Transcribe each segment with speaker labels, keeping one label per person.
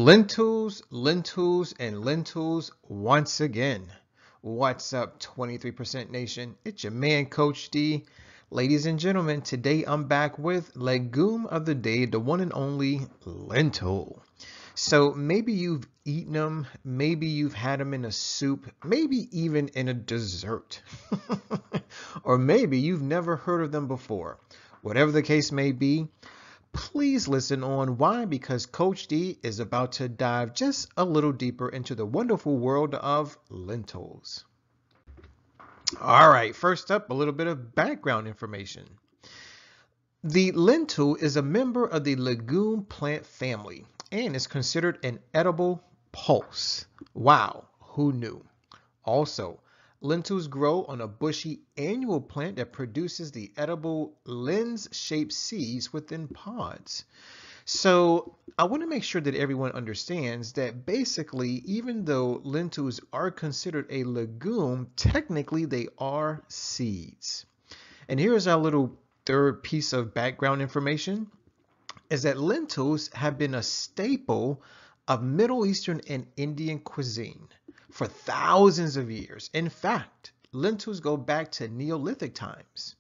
Speaker 1: Lentils, and lentils once again. What's up, 23% Nation? It's your man, Coach D. Ladies and gentlemen, today I'm back with legume of the day, the one and only lentil. So maybe you've eaten them, maybe you've had them in a soup, maybe even in a dessert, or maybe you've never heard of them before. Whatever the case may be, please listen on. Why? Because Coach D is about to dive just a little deeper into the wonderful world of lentils. All right, first up, a little bit of background information. The lentil is a member of the legume plant family and is considered an edible pulse. Wow, who knew? Also, lentils grow on a bushy annual plant that produces the edible lens-shaped seeds within pods. So I want to make sure that everyone understands that basically, even though lentils are considered a legume, technically they are seeds. And here's our little third piece of background information, is that lentils have been a staple of Middle Eastern and Indian cuisine for thousands of years. In fact, lentils go back to Neolithic times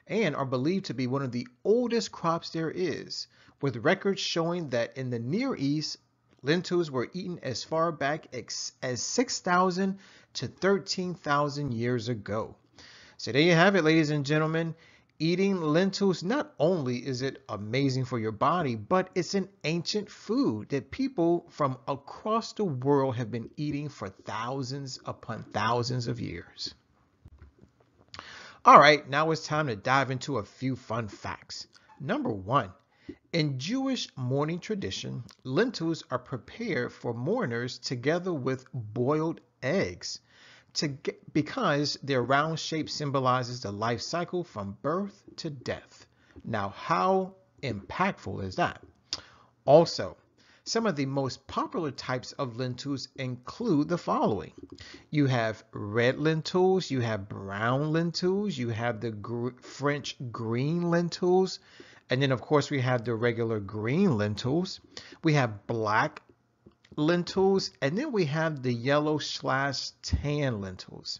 Speaker 1: and are believed to be one of the oldest crops there is, with records showing that in the Near East, lentils were eaten as far back as 6,000 to 13,000 years ago. So there you have it, ladies and gentlemen. Eating lentils, not only is it amazing for your body, but it's an ancient food that people from across the world have been eating for thousands upon thousands of years. All right, now it's time to dive into a few fun facts. Number one, in Jewish mourning tradition, lentils are prepared for mourners together with boiled eggs, because their round shape symbolizes the life cycle from birth to death. Now, how impactful is that? Also, some of the most popular types of lentils include the following. You have red lentils, you have brown lentils, you have the French green lentils, and then of course we have the regular green lentils. We have black lentils, and then we have the yellow/tan lentils.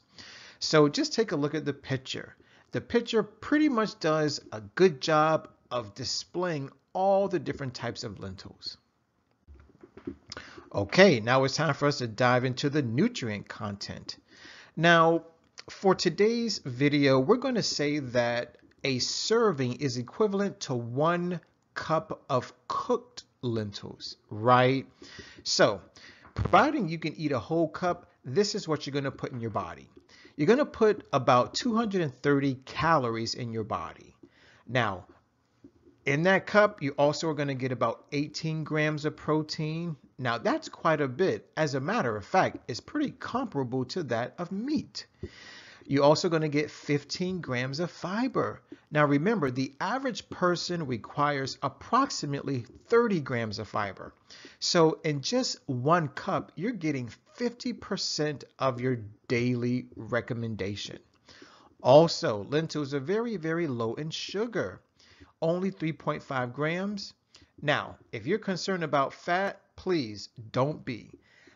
Speaker 1: So just take a look at the picture. The picture pretty much does a good job of displaying all the different types of lentils. Okay, now it's time for us to dive into the nutrient content. Now, for today's video, we're going to say that a serving is equivalent to 1 cup of cooked lentils, right? So, providing you can eat a whole cup, this is what you're going to put in your body. You're going to put about 230 calories in your body. Now, in that cup, you also are going to get about 18 grams of protein. Now, that's quite a bit. As a matter of fact, it's pretty comparable to that of meat. You're also going to get 15 grams of fiber. Now remember, the average person requires approximately 30 grams of fiber. So in just 1 cup, you're getting 50% of your daily recommendation. Also, lentils are very, very low in sugar, only 3.5 grams. Now, if you're concerned about fat, please don't be.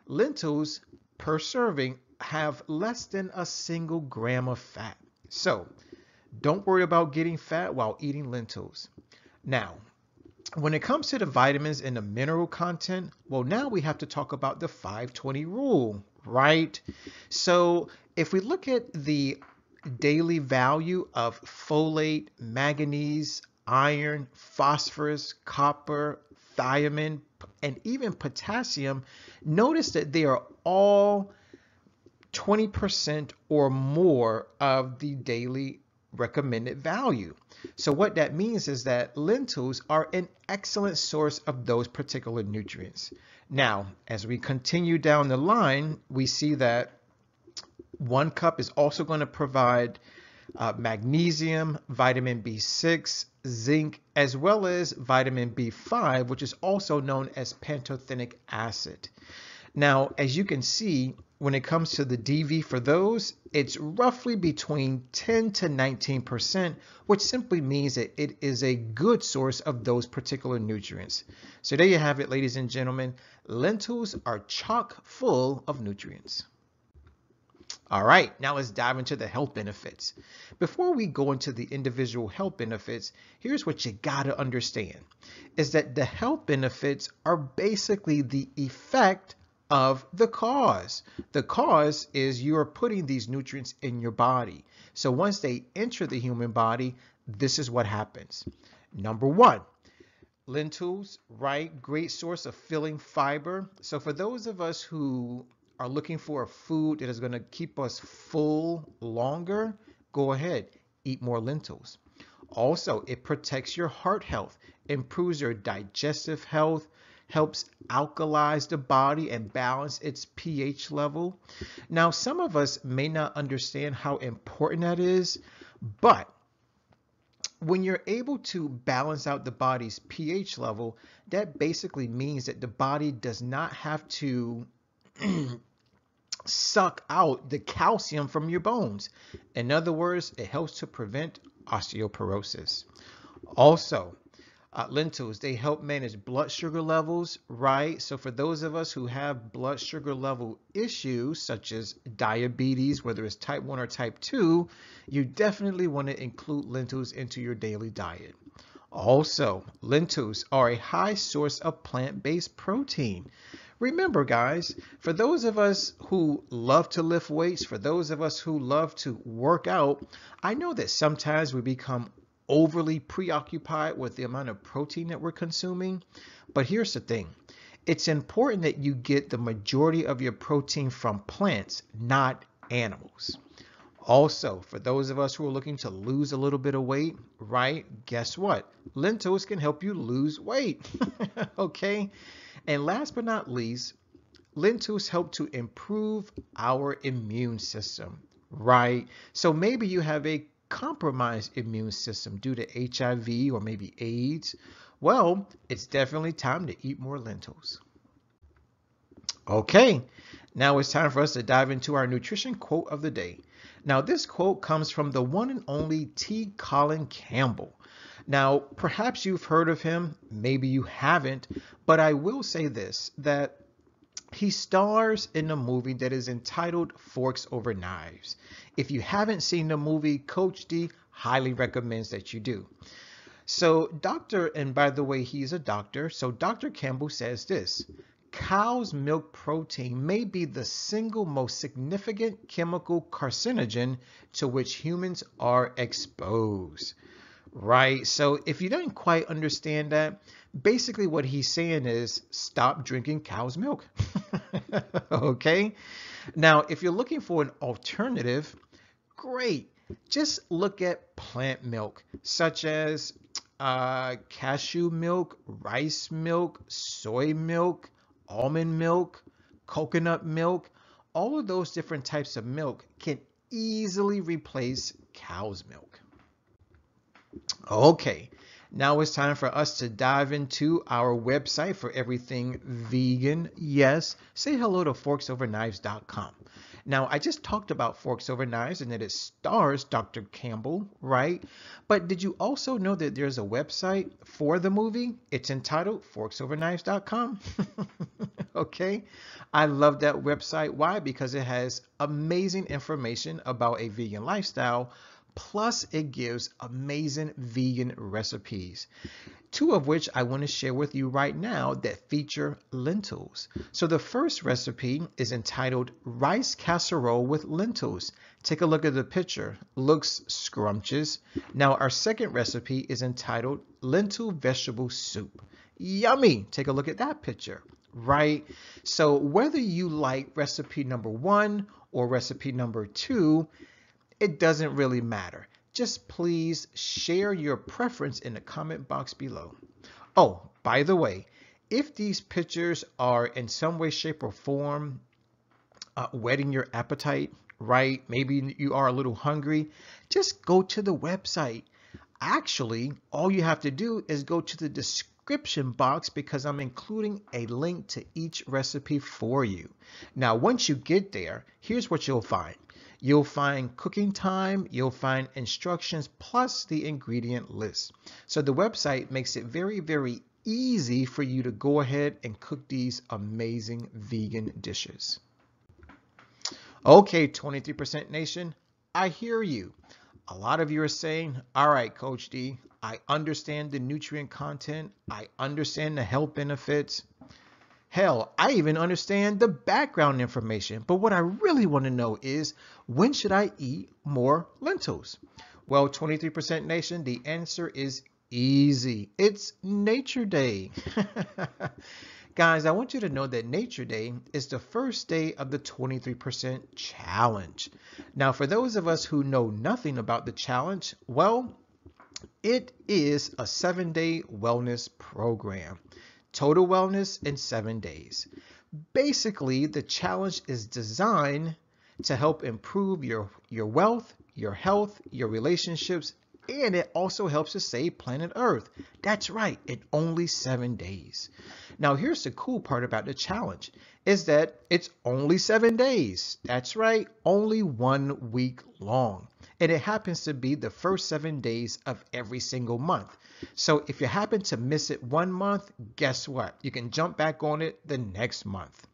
Speaker 1: Lentils per serving have less than a single gram of fat. So don't worry about getting fat while eating lentils. Now, when it comes to the vitamins and the mineral content, well, now we have to talk about the 5-20 rule, right? So if we look at the daily value of folate, manganese, iron, phosphorus, copper, thiamine, and even potassium, notice that they are all 20% or more of the daily recommended value. So what that means is that lentils are an excellent source of those particular nutrients. Now, as we continue down the line, we see that 1 cup is also going to provide magnesium, vitamin B6, zinc, as well as vitamin B5, which is also known as pantothenic acid. Now, as you can see, when it comes to the DV for those, it's roughly between 10 to 19%, which simply means that it is a good source of those particular nutrients. So there you have it, ladies and gentlemen. Lentils are chock full of nutrients. All right, now let's dive into the health benefits. Before we go into the individual health benefits, here's what you gotta understand, is that the health benefits are basically the effect of the cause. The cause is you are putting these nutrients in your body. So once they enter the human body, this is what happens. Number one, lentils, right? Great source of filling fiber. So for those of us who are looking for a food that is going to keep us full longer, go ahead, eat more lentils. Also, it protects your heart health, improves your digestive health, helps alkalize the body and balance its pH level. Now, some of us may not understand how important that is, but when you're able to balance out the body's pH level, that basically means that the body does not have to suck out the calcium from your bones. In other words, it helps to prevent osteoporosis. Also, lentils, they help manage blood sugar levels, right? So for those of us who have blood sugar level issues, such as diabetes, whether it's type 1 or type 2, you definitely want to include lentils into your daily diet. Also, lentils are a high source of plant-based protein. Remember, guys, for those of us who love to lift weights, for those of us who love to work out, I know that sometimes we become overly preoccupied with the amount of protein that we're consuming. But here's the thing. It's important that you get the majority of your protein from plants, not animals. Also, for those of us who are looking to lose a little bit of weight, right? Guess what? Lentils can help you lose weight. Okay? And last but not least, lentils help to improve our immune system, right? So maybe you have a compromised immune system due to HIV or maybe AIDS. Well, it's definitely time to eat more lentils. Okay, now it's time for us to dive into our nutrition quote of the day. Now, this quote comes from the one and only T.colin Campbell. Now, perhaps you've heard of him, maybe you haven't, but I will say this, that he stars in a movie that is entitled Forks Over Knives. If you haven't seen the movie, Coach D highly recommends that you do. So and by the way, he's a doctor, so Dr. Campbell says this: cow's milk protein may be the single most significant chemical carcinogen to which humans are exposed. Right? So if you don't quite understand that, basically what he's saying is stop drinking cow's milk. Okay? Now, if you're looking for an alternative, great. Just look at plant milk, such as cashew milk, rice milk, soy milk, almond milk, coconut milk. All of those different types of milk can easily replace cow's milk. Okay, now it's time for us to dive into our website for everything vegan. Yes, say hello to forksoverknives.com. Now, I just talked about Forks Over Knives and that it stars Dr. Campbell, right? But did you also know that there's a website for the movie? It's entitled forksoverknives.com. Okay, I love that website. Why? Because it has amazing information about a vegan lifestyle. Plus, it gives amazing vegan recipes, two of which I want to share with you right now that feature lentils. So the first recipe is entitled Rice Casserole with Lentils. Take a look at the picture. Looks scrumptious. Now, our second recipe is entitled Lentil Vegetable Soup. Yummy! Take a look at that picture. Right? So whether you like recipe number 1 or recipe number 2, it doesn't really matter. Just please share your preference in the comment box below. Oh, by the way, if these pictures are in some way, shape, or form whetting your appetite, right? Maybe you are a little hungry, just go to the website. Actually, all you have to do is go to the description box because I'm including a link to each recipe for you. Now, once you get there, here's what you'll find. You'll find cooking time, you'll find instructions, plus the ingredient list. So the website makes it very, very easy for you to go ahead and cook these amazing vegan dishes. Okay, 23% Nation, I hear you. A lot of you are saying, all right, Coach D, I understand the nutrient content. I understand the health benefits. Hell, I even understand the background information. But what I really want to know is, when should I eat more lentils? Well, 23% Nation, the answer is easy. It's Nature Day. Guys, I want you to know that Nature Day is the first day of the 23% challenge. Now, for those of us who know nothing about the challenge, well, it is a 7-day wellness program. Total wellness in 7 days. Basically, the challenge is designed to help improve your wealth, your health, your relationships, and it also helps to save planet Earth. That's right, in only 7 days. Now, here's the cool part about the challenge, is that it's only 7 days. That's right, only 1 week long. And it happens to be the first 7 days of every single month. So if you happen to miss it 1 month, guess what? You can jump back on it the next month.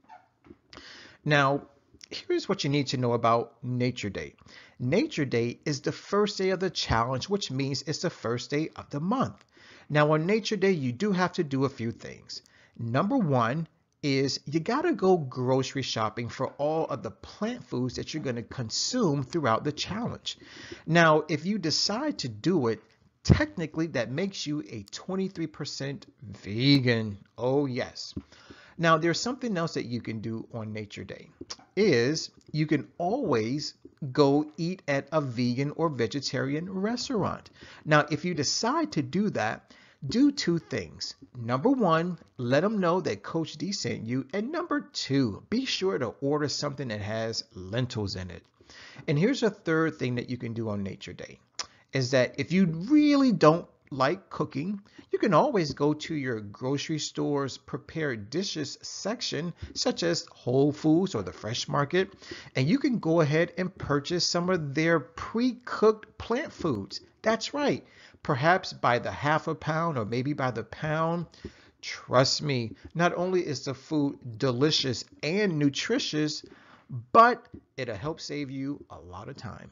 Speaker 1: Now, here's what you need to know about Nature Day. Nature Day is the first day of the challenge, which means it's the first day of the month. Now, on Nature Day, you do have to do a few things. Number one is you gotta go grocery shopping for all of the plant foods that you're gonna consume throughout the challenge. Now, if you decide to do it, technically that makes you a 23% vegan. Oh yes. Now, there's something else that you can do on Nature Day, is you can always go eat at a vegan or vegetarian restaurant. Now, if you decide to do that, do 2 things. Number 1, let them know that Coach D sent you. And number 2, be sure to order something that has lentils in it. And here's a third thing that you can do on Nature Day, is that if you really don't like cooking, you can always go to your grocery store's prepared dishes section, such as Whole Foods or the Fresh Market, and you can go ahead and purchase some of their pre-cooked plant foods. That's right, perhaps by the half a pound or maybe by the pound. Trust me, not only is the food delicious and nutritious, but it'll help save you a lot of time.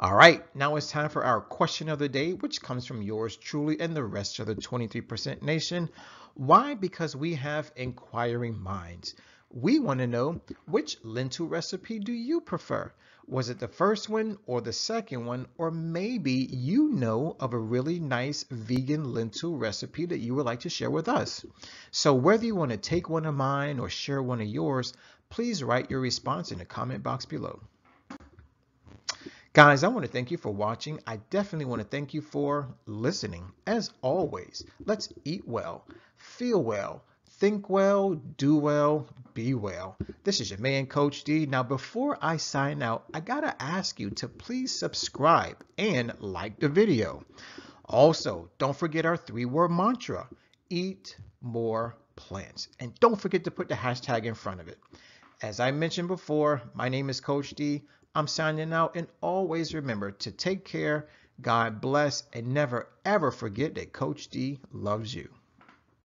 Speaker 1: All right, now it's time for our question of the day, which comes from yours truly and the rest of the 23% Nation. Why? Because we have inquiring minds. We want to know, which lentil recipe do you prefer? Was it the first one or the second one? Or maybe you know of a really nice vegan lentil recipe that you would like to share with us. So whether you want to take one of mine or share one of yours, please write your response in the comment box below. Guys, I want to thank you for watching. I definitely want to thank you for listening. As always, let's eat well, feel well, think well, do well, be well. This is your man, Coach D. Now, before I sign out, I gotta ask you to please subscribe and like the video. Also, don't forget our 3-word mantra: eat more plants. And don't forget to put the hashtag in front of it. As I mentioned before, my name is Coach D. I'm signing out, and always remember to take care, God bless, and never ever forget that Coach D loves you.